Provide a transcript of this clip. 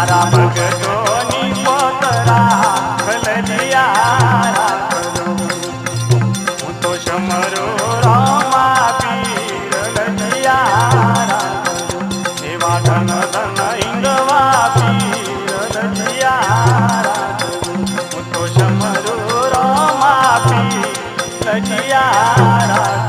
મારા ભગતોની પોતરા ખલલિયા હું તો સમરો રામા પીર લજિયા એવા ધન ધન હિંગવા પીર લજિયા હું તો સમરો રામા પીર લજિયા